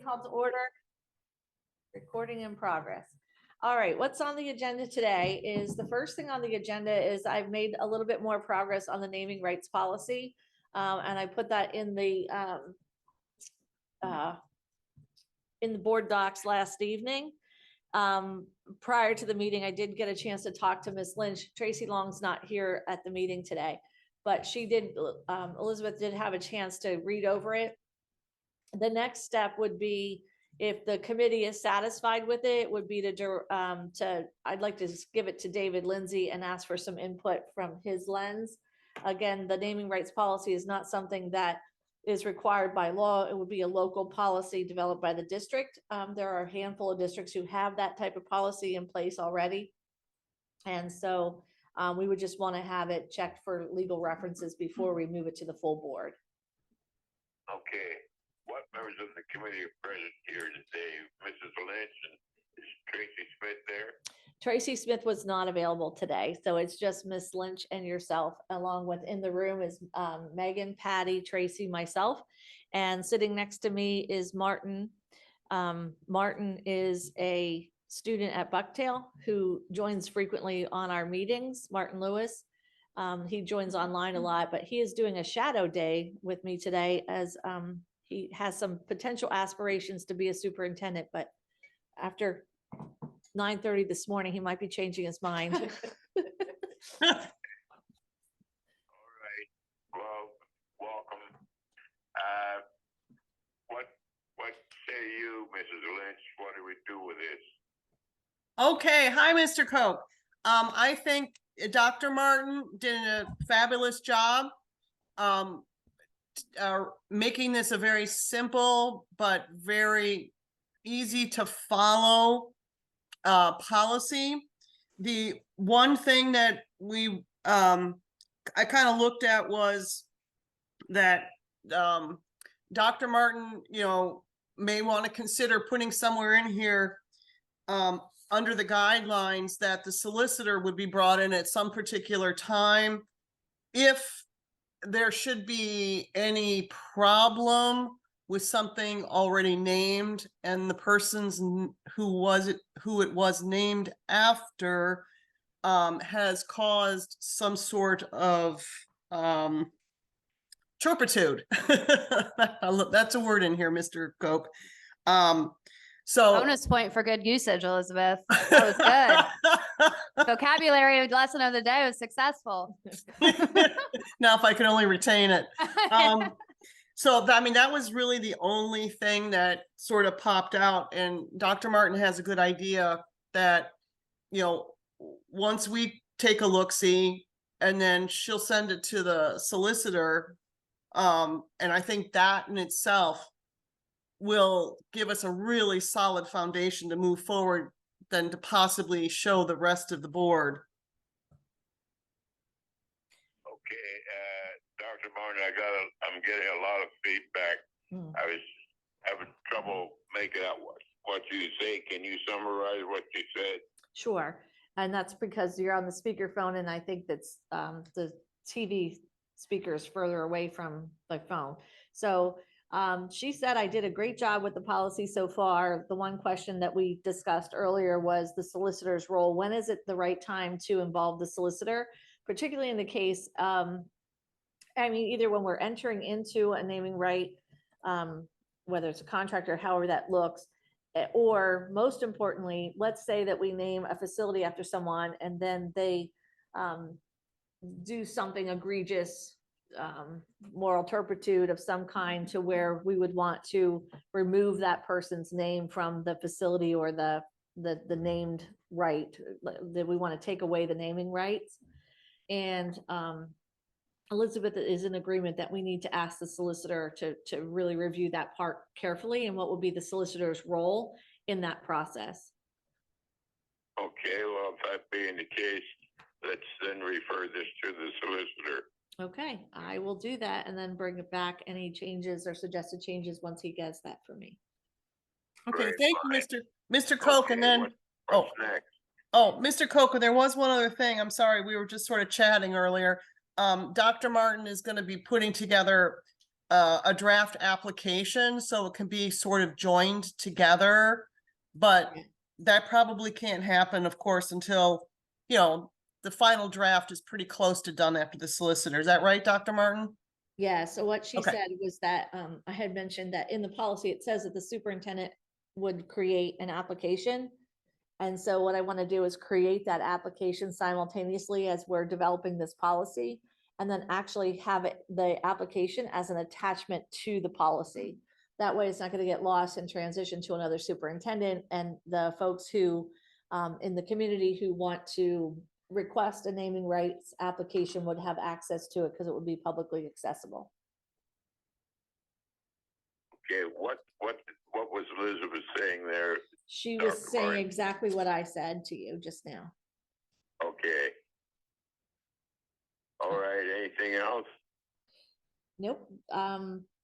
Called to order. Recording in progress. All right, what's on the agenda today is the first thing on the agenda is I've made a little bit more progress on the naming rights policy. And I put that in the board docs last evening. Prior to the meeting, I did get a chance to talk to Ms. Lynch. Tracy Long's not here at the meeting today, but she did, Elizabeth did have a chance to read over it. The next step would be, if the committee is satisfied with it, would be I'd like to just give it to David Lindsay and ask for some input from his lens. Again, the naming rights policy is not something that is required by law. It would be a local policy developed by the district. There are a handful of districts who have that type of policy in place already. And so we would just want to have it checked for legal references before we move it to the full board. Okay. What members of the committee are present here today? Mrs. Lynch and is Tracy Smith there? Tracy Smith was not available today, so it's just Miss Lynch and yourself. Along with in the room is Megan, Patty, Tracy, myself, and sitting next to me is Martin. Martin is a student at Bucktail who joins frequently on our meetings. Martin Lewis. He joins online a lot, but he is doing a shadow day with me today as he has some potential aspirations to be a superintendent, but after 9:30 this morning, he might be changing his mind. All right. Well, welcome. What say you, Mrs. Lynch? What do we do with this? Okay, hi, Mr. Koch. I think Dr. Martin did a fabulous job making this a very simple but very easy to follow policy. The one thing that we I kind of looked at was that Dr. Martin, may want to consider putting somewhere in here under the guidelines that the solicitor would be brought in at some particular time if there should be any problem with something already named and the person's who it was named after has caused some sort of turpitude. That's a word in here, Mr. Koch. So bonus point for good usage, Elizabeth. That was good. Vocabulary lesson of the day was successful. Now, if I can only retain it. So, I mean, that was really the only thing that sort of popped out. And Dr. Martin has a good idea that, once we take a look-see, and then she'll send it to the solicitor. And I think that in itself will give us a really solid foundation to move forward than to possibly show the rest of the board. Okay, Dr. Martin, I'm getting a lot of feedback. I was having trouble making out what you say. Can you summarize what you said? Sure, and that's because you're on the speakerphone, and I think that's the TV speaker is further away from the phone. So she said, I did a great job with the policy so far. The one question that we discussed earlier was the solicitor's role. When is it the right time to involve the solicitor, particularly in the case, either when we're entering into a naming right, whether it's a contract or however that looks, or most importantly, let's say that we name a facility after someone and then they do something egregious, moral turpitude of some kind to where we would want to remove that person's name from the facility or the named right, that we want to take away the naming rights. And Elizabeth is in agreement that we need to ask the solicitor to really review that part carefully and what will be the solicitor's role in that process. Okay, well, if that being the case, let's then refer this to the solicitor. Okay, I will do that and then bring it back any changes or suggested changes once he gets that for me. Okay, Right, thank fine. you, Mr. Koch. Okay, And then, what's next? Mr. Koch, there was one other thing. I'm sorry, we were just sort of chatting earlier. Dr. Martin is going to be putting together a draft application, so it can be sort of joined together. But Okay. that probably can't happen, of course, until, the final draft is pretty close to done after the solicitor. Is that right, Dr. Martin? Yeah, so what she Okay. said was that, I had mentioned that in the policy, it says that the superintendent would create an application. And so what I want to do is create that application simultaneously as we're developing this policy. And then actually have it, the application as an attachment to the policy. That way it's not going to get lost in transition to another superintendent, and the folks who, in the community who want to request a naming rights application would have access to it because it would be publicly accessible. Okay, what was Elizabeth saying there? She was Dr. saying Martin. exactly what I said to you just now. Okay. All right, anything else? Nope.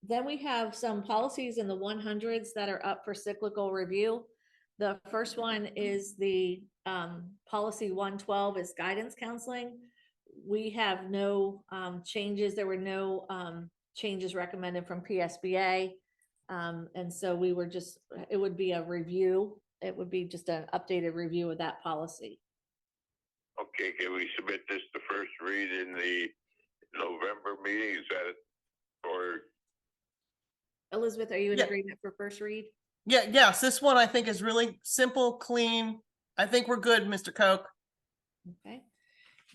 Then we have some policies in the 100s that are up for cyclical review. The first one is the policy 112 is guidance counseling. We have no changes. There were no changes recommended from PSBA. And so we were just, it would be a review. It would be just an updated review of that policy. Okay, can we submit this to first read in the November meeting? Is that it? Or Elizabeth, are you in Yeah. agreement for first read? Yes, this one I think is really simple, clean. I think we're good, Mr. Koch. Okay.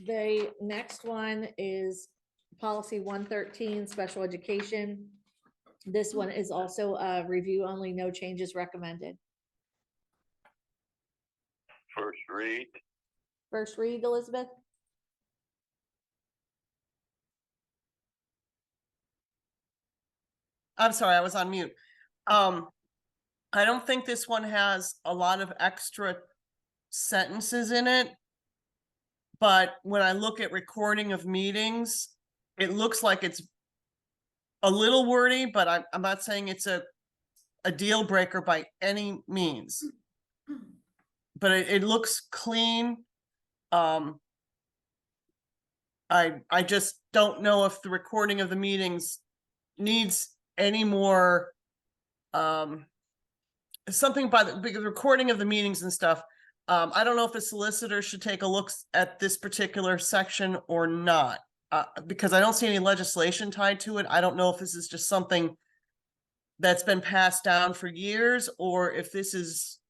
The next one is policy 113, special education. This one is also a review only, no changes recommended. first read? First read, Elizabeth? I'm sorry, I was on mute. I don't think this one has a lot of extra sentences in it. But when I look at recording of meetings, it looks like it's a little wordy, but I'm not saying it's a deal breaker by any means. But it looks clean. I just don't know if the recording of the meetings needs any more something by the recording of the meetings and stuff. I don't know if the solicitor should take a look at this particular section or not, because I don't see any legislation tied to it. I don't know if this is just something that's been passed down for years, or if this is,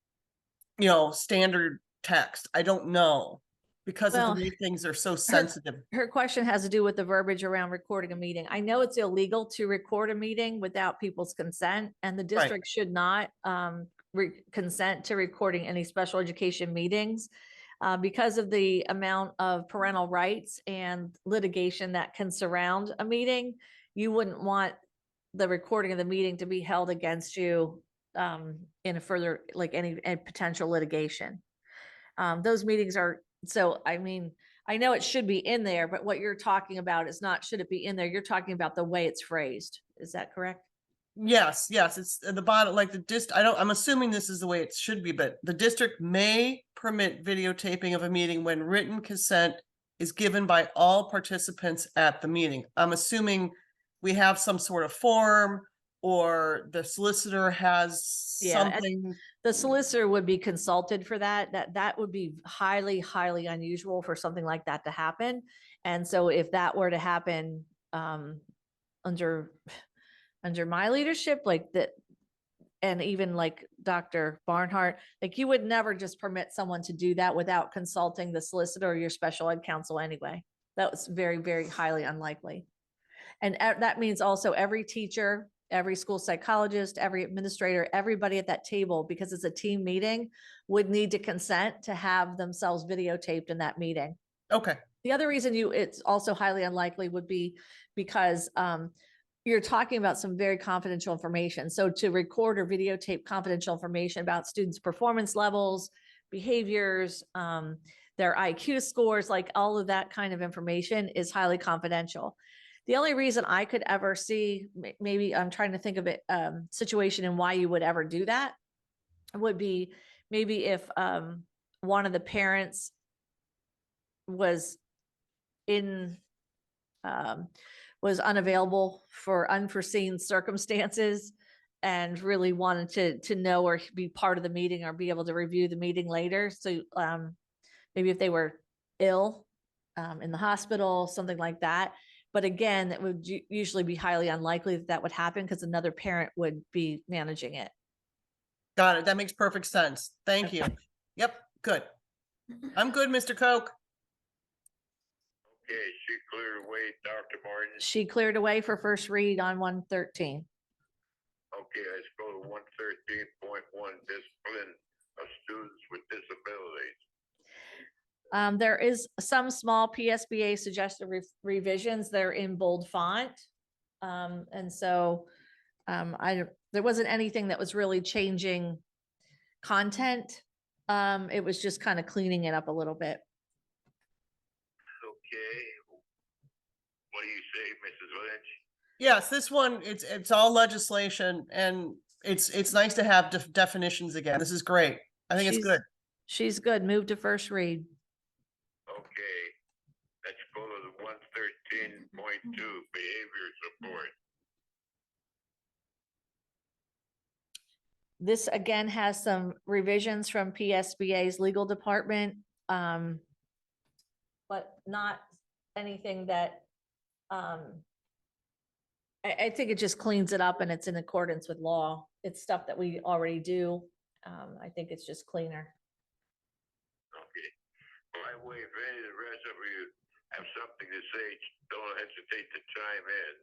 standard text. I don't know, because of Well, the way things are so sensitive. Her question has to do with the verbiage around recording a meeting. I know it's illegal to record a meeting without people's consent, and the district should not consent to recording any special education meetings because of the amount of parental rights and litigation that can surround a meeting. You wouldn't want the recording of the meeting to be held against you in a further, like any potential litigation. Those meetings are, so, I mean, I know it should be in there, but what you're talking about is not, should it be in there? You're talking about the way it's phrased. Is that correct? Yes, it's at the bottom, like I'm assuming this is the way it should be, but the district may permit videotaping of a meeting when written consent is given by all participants at the meeting. I'm assuming we have some sort of form, or the solicitor has Yeah, something. The solicitor would be consulted for that. That would be highly, highly unusual for something like that to happen. And so if that were to happen under my leadership, like that, and even like Dr. Barnhart, like you would never just permit someone to do that without consulting the solicitor or your special ed counsel anyway. That was very, very highly unlikely. And that means also every teacher, every school psychologist, every administrator, everybody at that table, because it's a team meeting, would need to consent to have themselves videotaped in that meeting. Okay. The other reason it's also highly unlikely would be because you're talking about some very confidential information. So to record or videotape confidential information about students' performance levels, behaviors, their IQ scores, like all of that kind of information is highly confidential. The only reason I could ever see, maybe I'm trying to think of it, situation and why you would ever do that would be maybe if one of the parents was in was unavailable for unforeseen circumstances and really wanted to know or be part of the meeting or be able to review the meeting later. So maybe if they were ill in the hospital, something like that. But again, it would usually be highly unlikely that that would happen because another parent would be managing it. Got it. That makes perfect sense. Thank you. Yep, good. I'm good, Mr. Koch. Okay, she cleared away, Dr. Martin. She cleared away for first read on 113. Okay, let's go to 113.1, discipline of students with disabilities. There is some small PSBA suggested revisions. They're in bold font. And so there wasn't anything that was really changing content. It was just kind of cleaning it up a little bit. Okay. What do you say, Mrs. Lynch? Yes, this one, it's all legislation and it's nice to have definitions again. This is great. I think it's She's- good. She's good. Move to first read. Okay, let's go to the 113.2, behavior support. This again has some revisions from PSBA's legal department. But not anything that, I think it just cleans it up and it's in accordance with law. It's stuff that we already do. I think it's just cleaner. Okay. By the way, if any of the rest of you have something to say, don't hesitate to chime in.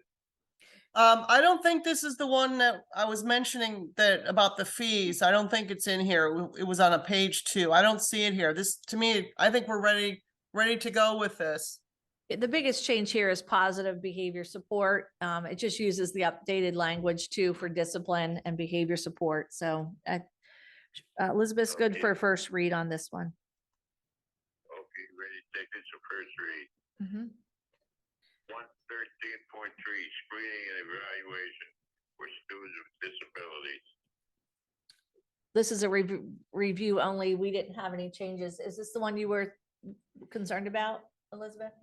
I don't think this is the one that I was mentioning that about the fees. I don't think it's in here. It was on a page 2. I don't see it here. This, to me, I think we're ready to go with this. The biggest change here is positive behavior support. It just uses the updated language too for discipline and behavior support. So Elizabeth's good for first read on this one. Okay, ready to take this to first read. Mhm. 113.3, screening and evaluation for students with disabilities. This is a review only. We didn't have any changes. Is this the one you were concerned about, Elizabeth?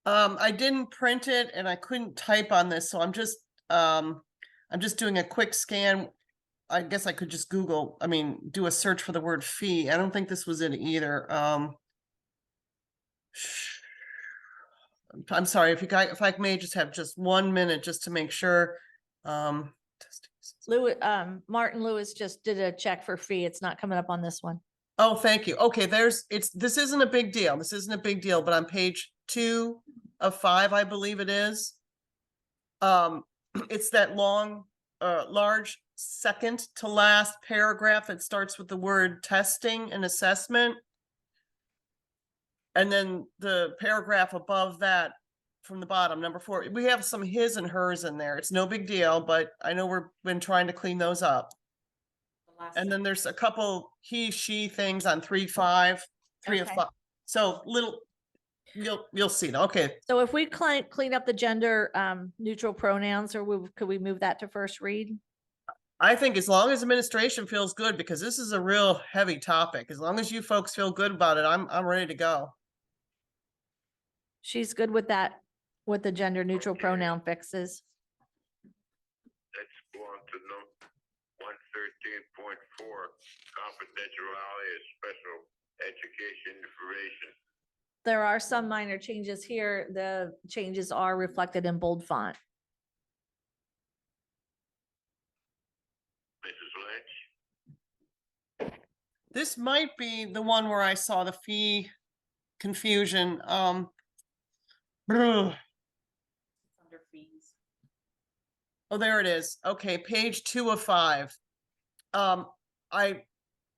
I didn't print it and I couldn't type on this, so I'm just doing a quick scan. I guess I could just do a search for the word fee. I don't think this was it either. I'm sorry, if I may just have just 1 minute just to make sure. Martin Lewis just did a check for fee. It's not coming up on this one. Oh, thank you. Okay, this isn't a big deal. This isn't a big deal, but on page 2 of 5, I believe it is. It's that large second to last paragraph that starts with the word testing and assessment. And then the paragraph above that from the bottom, number 4, we have some his and hers in there. It's no big deal, but I know we've been trying to clean those up. And then there's a couple he, she things on 3.5, 3 of Okay. 5. So you'll see that. Okay. So if we clean up the gender neutral pronouns, or could we move that to first read? I think as long as administration feels good, because this is a real heavy topic, as long as you folks feel good about it, I'm ready to go. She's good with that, with the gender neutral Okay. pronoun fixes. Let's go on to 113.4, confidentiality of special education information. There are some minor changes here. The changes are reflected in bold font. Mrs. Lynch? This might be the one where I saw the fee confusion. Ugh. Under fees. Oh, there it is. Okay, page 2 of 5. I'm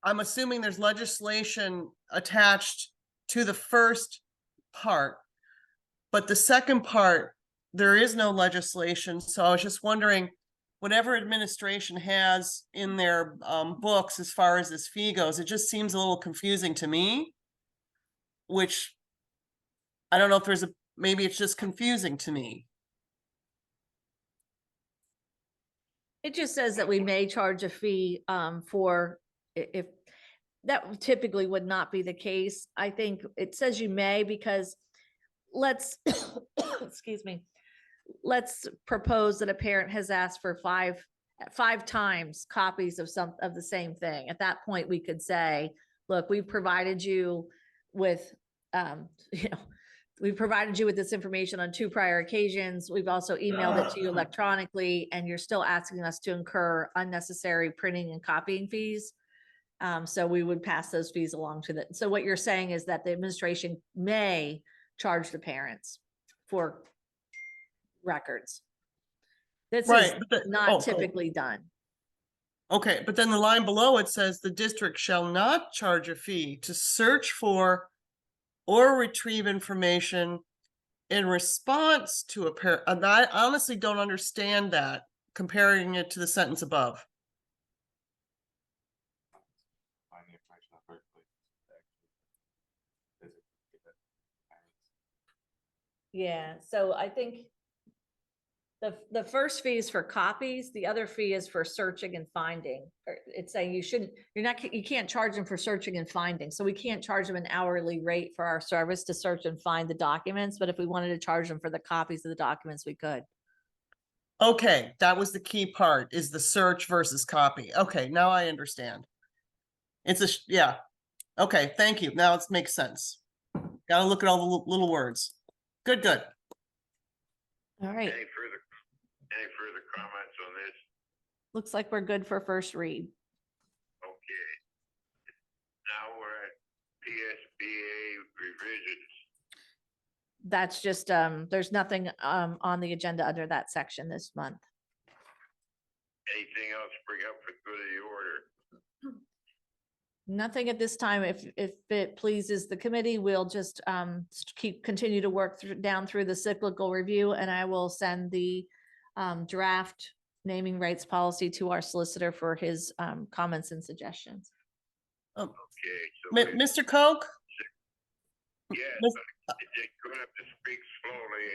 assuming there's legislation attached to the first part, but the second part, there is no legislation. So I was just wondering, whatever administration has in their books as far as this fee goes, it just seems a little confusing to me, which I don't know if maybe it's just confusing to me. It just says that we may charge a fee for if that typically would not be the case. I think it says you may because let's, excuse me, let's propose that a parent has asked for five times copies of the same thing. At that point, we could say, look, we've provided you with, you know, we've provided you with this information on 2 prior occasions. We've also emailed it to you electronically, and you're still asking us to incur unnecessary printing and copying fees. So we would pass those fees along to the, so what you're saying is that the administration may charge the parents for records. This is Right, but oh, not cool. typically done. Okay, but then the line below it says the district shall not charge a fee to search for or retrieve information in response to a parent. And I honestly don't understand that, comparing it to the sentence above. Yeah, so I think the first fee is for copies, the other fee is for searching and finding. Or it's saying you can't charge them for searching and finding. So we can't charge them an hourly rate for our service to search and find the documents, but if we wanted to charge them for the copies of the documents, we could. Okay, that was the key part, is the search versus copy. Okay, now I understand. It's yeah. Okay, thank you. Now it makes sense. Gotta look at all the little words. Good, good. All right, Any further comments on this? looks like we're good for first read. Okay. Now we're at PSBA revisions. That's just, there's nothing on the agenda under that section this month. Anything else to bring up for good of the order? Nothing at this time. If it pleases the committee, we'll just continue to work down through the cyclical review, and I will send the draft naming rights policy to our solicitor for his comments and suggestions. Okay. So Mr. Koch? yes, Mis- you're gonna have to speak slowly.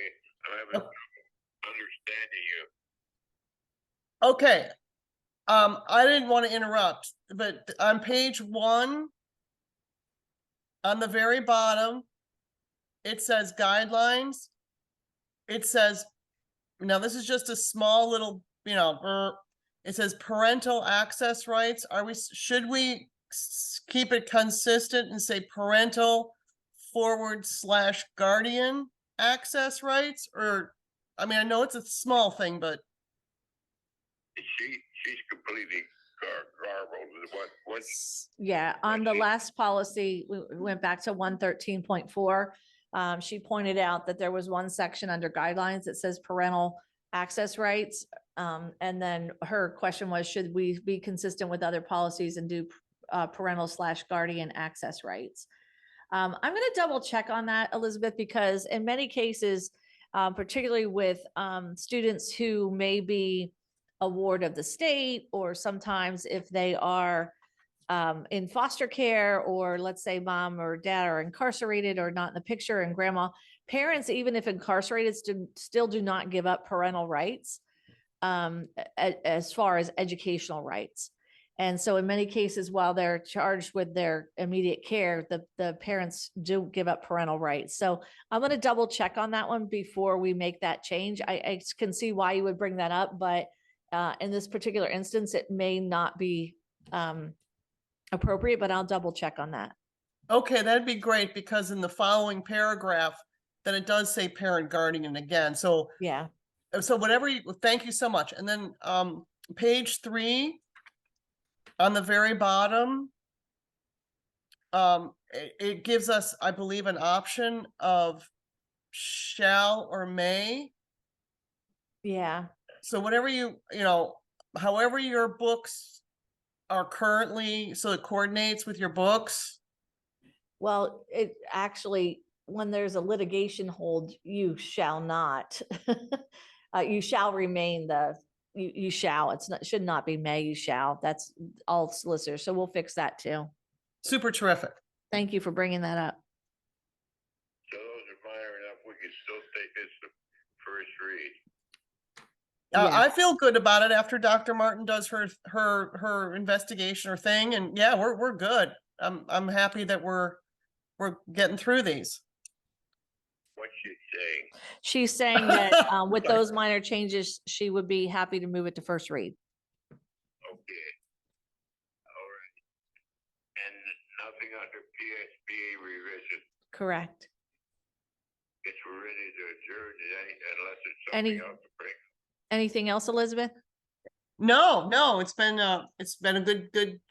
I'm having trouble understanding you. Okay. I didn't want to interrupt, but on page 1, on the very bottom, it says guidelines. It says, now this is just a small little, you know, it says parental access rights. Should we keep it consistent and say parental / guardian access rights? Or, I mean, I know it's a small thing, but She's completely garbled. What? Yeah, on the last policy, we went back to 113.4. She pointed out that there was one section under guidelines that says parental access rights. And then her question was, should we be consistent with other policies and do parental / guardian access rights? I'm going to double check on that, Elizabeth, because in many cases, particularly with students who may be a ward of the state, or sometimes if they are in foster care, or let's say mom or dad are incarcerated or not in the picture, and grandma, parents, even if incarcerated, still do not give up parental rights as far as educational rights. And so in many cases, while they're charged with their immediate care, the parents do give up parental rights. So I'm going to double check on that one before we make that change. I can see why you would bring that up, but in this particular instance, it may not be appropriate, but I'll double check on that. okay, that'd be great, because in the following paragraph, then it does say parent guardian again. So, Yeah. so whatever you, thank you so much. And then page 3, on the very bottom, it gives us, I believe, an option of shall or may. Yeah. So whatever you know, however your books are currently, so it coordinates with your books. Well, it actually, when there's a litigation hold, you shall not. You shall remain you shall. It should not be may, you shall. That's all solicitors. So we'll fix that too. Super terrific. Thank you for bringing that up. So those are minor enough. We can still take this to first read. Yeah. I feel good about it after Dr. Martin does her investigation or thing, and yeah, we're good. I'm happy that we're getting through these. What's she saying? She's saying that with those minor changes, she would be happy to move it to first read. Okay. All right. And nothing under PSBA revision. Correct. Guess we're ready to adjourn unless it's Any- something else to bring. Anything else, Elizabeth? No, it's been a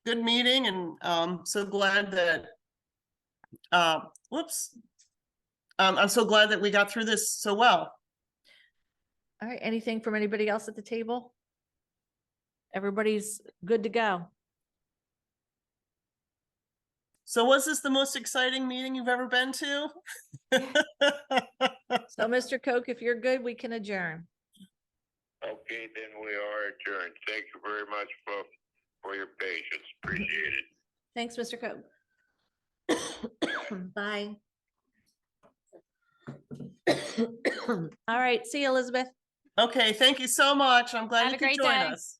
good meeting, and so glad that whoops. I'm so glad that we got through this so well. All right, anything from anybody else at the table? Everybody's good to go. So was this the most exciting meeting you've ever been to? So, Mr. Koch, if you're good, we can adjourn. Okay, then we are adjourned. Thank you very much for your patience. Appreciate it. Thanks, Mr. Koch. Bye. All right, see you, Elizabeth. Okay, thank you so much. I'm glad Have you a could great join day. us.